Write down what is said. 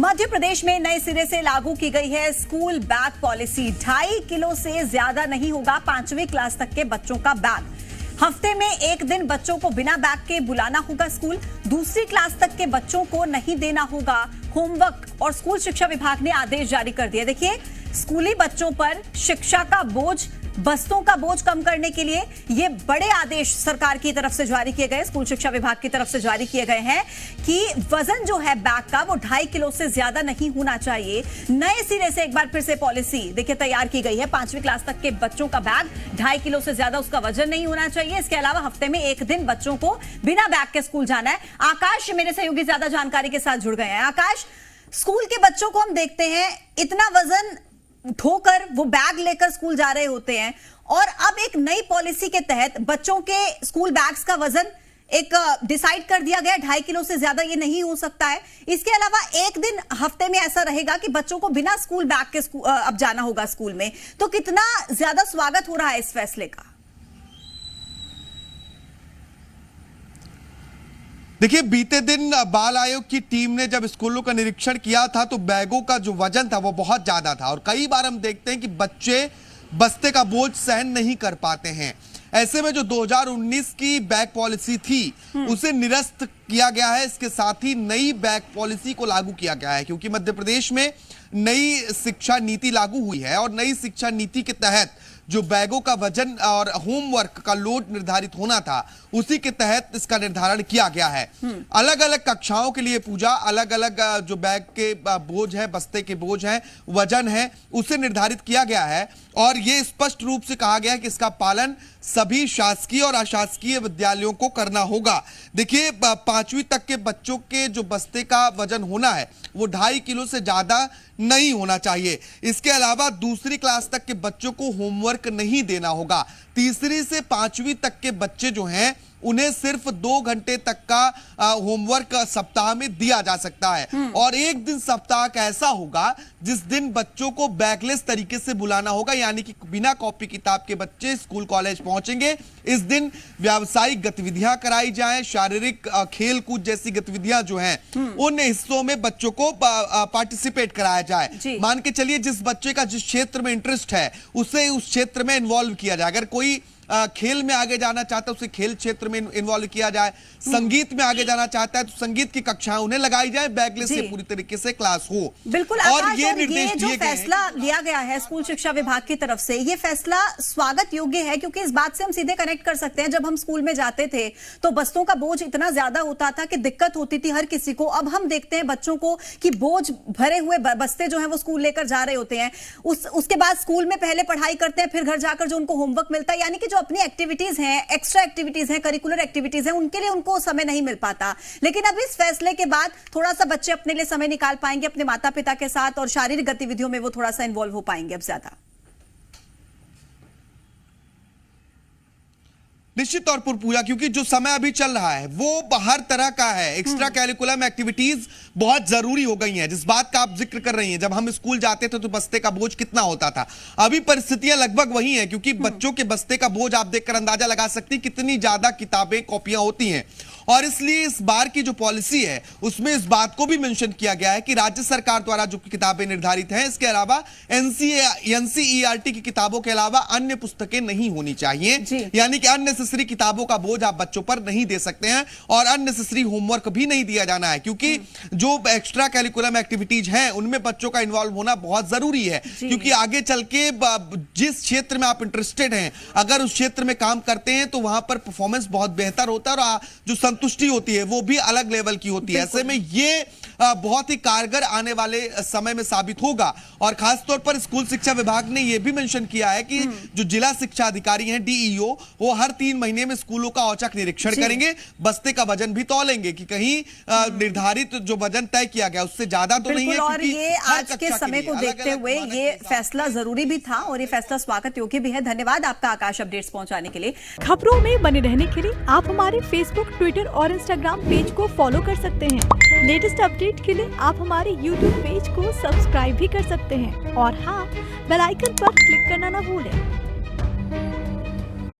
मध्य प्रदेश में नए सिरे से लागू की गई है स्कूल बैग पॉलिसी। 2.5 किलो से ज्यादा नहीं होगा 5वीं क्लास तक के बच्चों का बैग। हफ्ते में एक दिन बच्चों को बिना बैग के बुलाना होगा स्कूल। दूसरी क्लास तक के बच्चों को नहीं देना होगा होमवर्क और स्कूल शिक्षा विभाग ने आदेश जारी कर दिए। देखिए, स्कूली बच्चों पर शिक्षा का बोझ, बस्तों का बोझ कम करने के लिए ये बड़े आदेश सरकार की तरफ से जारी किए गए, स्कूल शिक्षा विभाग की तरफ से जारी किए गए हैं कि वजन जो है बैग का वो 2.5 किलो से ज्यादा नहीं होना चाहिए। नए सिरे से एक बार फिर से पॉलिसी देखिए तैयार की गई है। 5वीं क्लास तक के बच्चों का बैग 2.5 किलो से ज्यादा उसका वजन नहीं होना चाहिए। इसके अलावा हफ्ते में एक दिन बच्चों को बिना बैग के स्कूल जाना है। आकाश मेरे सहयोगी ज्यादा जानकारी के साथ जुड़ गए हैं। आकाश, स्कूल के बच्चों को हम देखते हैं इतना वजन ढोकर वो बैग लेकर स्कूल जा रहे होते हैं, और अब एक नई पॉलिसी के तहत बच्चों के स्कूल बैग्स का वजन एक डिसाइड कर दिया गया, 2.5 किलो से ज्यादा ये नहीं हो सकता है। इसके अलावा एक दिन हफ्ते में ऐसा रहेगा कि बच्चों को बिना स्कूल बैग के अब जाना होगा स्कूल में। तो कितना ज्यादा स्वागत हो रहा है इस फैसले का? देखिए, बीते दिन बाल आयोग की टीम ने जब स्कूलों का निरीक्षण किया था तो बैगों का जो वजन था वो बहुत ज्यादा था, और कई बार हम देखते हैं कि बच्चे बस्ते का बोझ सहन नहीं कर पाते हैं। ऐसे में जो 2019 की बैग पॉलिसी थी उसे निरस्त किया गया है। इसके साथ ही नई बैग पॉलिसी को लागू किया गया है, क्योंकि मध्य प्रदेश में नई शिक्षा नीति लागू हुई है, और नई शिक्षा नीति के तहत जो बैगों का वजन और होमवर्क का लोड निर्धारित होना था उसी के तहत इसका निर्धारण किया गया है। अलग अलग कक्षाओं के लिए पूजा, अलग अलग जो बैग के बोझ है, बस्ते के बोझ है, वजन है, उसे निर्धारित किया गया है, और यह स्पष्ट रूप से कहा गया है कि इसका पालन सभी शासकीय और अशासकीय विद्यालयों को करना होगा। देखिए, 5वीं तक के बच्चों के जो बस्ते का वजन होना है वो 2.5 किलो से ज्यादा नहीं होना चाहिए। इसके अलावा दूसरी क्लास तक के बच्चों को होमवर्क नहीं देना होगा। तीसरी से 5वीं तक के बच्चे जो हैं उन्हें सिर्फ 2 घंटे तक का होमवर्क सप्ताह में दिया जा सकता है, और एक दिन सप्ताह का ऐसा होगा जिस दिन बच्चों को बैगलेस तरीके से बुलाना होगा, यानी कि बिना कॉपी किताब के बच्चे स्कूल कॉलेज पहुंचेंगे। इस दिन व्यावसायिक गतिविधियां कराई जाएं, शारीरिक खेल कूद जैसी गतिविधियां जो हैं उन हिस्सों में बच्चों को पार्टिसिपेट कराया जाए। मान के चलिए, जिस बच्चे का जिस क्षेत्र में इंटरेस्ट है उसे उस क्षेत्र में इन्वॉल्व किया जाए। अगर कोई खेल में आगे जाना चाहता है उसे खेल क्षेत्र में इन्वॉल्व किया जाए, संगीत में आगे जाना चाहता है तो संगीत की कक्षाएं उन्हें लगाई जाए, बैगलेस से पूरी तरीके से क्लास हो। बिल्कुल। और ये निर्देश जो फैसला लिया गया है स्कूल शिक्षा विभाग की तरफ से, ये फैसला स्वागत योग्य है, क्योंकि इस बात से हम सीधे कनेक्ट कर सकते हैं। जब हम स्कूल में जाते थे तो बस्तों का बोझ इतना ज्यादा होता था कि दिक्कत होती थी हर किसी को। अब हम देखते हैं बच्चों को कि बोझ भरे हुए बस्ते जो है वो स्कूल लेकर जा रहे होते हैं। उसके बाद स्कूल में पहले पढ़ाई करते हैं, फिर घर जाकर जो उनको होमवर्क मिलता है, यानी कि जो अपनी एक्टिविटीज हैं, एक्स्ट्रा एक्टिविटीज हैं, करिकुलर एक्टिविटीज हैं, उनके लिए उनको समय नहीं मिल पाता। लेकिन अब इस फैसले के बाद थोड़ा सा बच्चे अपने लिए समय निकाल पाएंगे अपने माता पिता के साथ, और शारीरिक गतिविधियों में वो थोड़ा सा इन्वॉल्व हो पाएंगे अब ज्यादा। निश्चित तौर पर पूजा, क्योंकि जो समय अभी चल रहा है वो हर तरह का है। एक्स्ट्रा कैरिकुलम एक्टिविटीज बहुत जरूरी हो गई हैं। जिस बात का आप जिक्र कर रही हैं, जब हम स्कूल जाते थे तो बस्ते का बोझ कितना होता था, अभी परिस्थितियां लगभग वही हैं, क्योंकि बच्चों के बस्ते का बोझ आप देखकर अंदाजा लगा सकती कितनी ज्यादा किताबें कॉपियां होती हैं। और इसलिए इस बार की जो पॉलिसी है उसमें इस बात को भी मेंशन किया गया है कि राज्य सरकार द्वारा जो किताबें निर्धारित हैं, इसके अलावा एनसीईआरटी की किताबों के अलावा अन्य पुस्तकें नहीं होनी चाहिए, यानी कि अननेसेसरी किताबों का बोझ आप बच्चों पर नहीं दे सकते हैं, और अननेसेसरी होमवर्क भी नहीं दिया जाना है, क्योंकि जो एक्स्ट्रा कैरिकुलम एक्टिविटीज हैं उनमें बच्चों का इन्वॉल्व होना बहुत जरूरी है। क्योंकि आगे चल के जिस क्षेत्र में आप इंटरेस्टेड हैं, अगर उस क्षेत्र में काम करते हैं तो वहां पर परफॉर्मेंस बहुत बेहतर होता है, और जो संतुष्टि होती है वो भी अलग लेवल की होती है। ऐसे में ये बहुत ही कारगर आने वाले समय में साबित होगा। और खासतौर पर स्कूल शिक्षा विभाग ने यह भी मेंशन किया है कि जो जिला शिक्षा अधिकारी हैं, डीईओ, वो हर 3 महीने में स्कूलों का औचक निरीक्षण करेंगे, बस्ते का वजन भी तौलेंगे कि कहीं निर्धारित जो वजन तय किया गया उससे ज्यादा तो नहीं है। और ये आज के समय को देखते हुए ये फैसला जरूरी भी था, और ये फैसला स्वागत योग्य भी है। धन्यवाद आपका आकाश, अपडेट्स पहुंचाने के लिए। खबरों में बने रहने के लिए आप हमारे फेसबुक, ट्विटर और इंस्टाग्राम पेज को फॉलो कर सकते हैं। लेटेस्ट अपडेट के लिए आप हमारे यूट्यूब पेज को सब्सक्राइब भी कर सकते हैं, और हाँ, बेल आइकन पर क्लिक करना ना भूलें।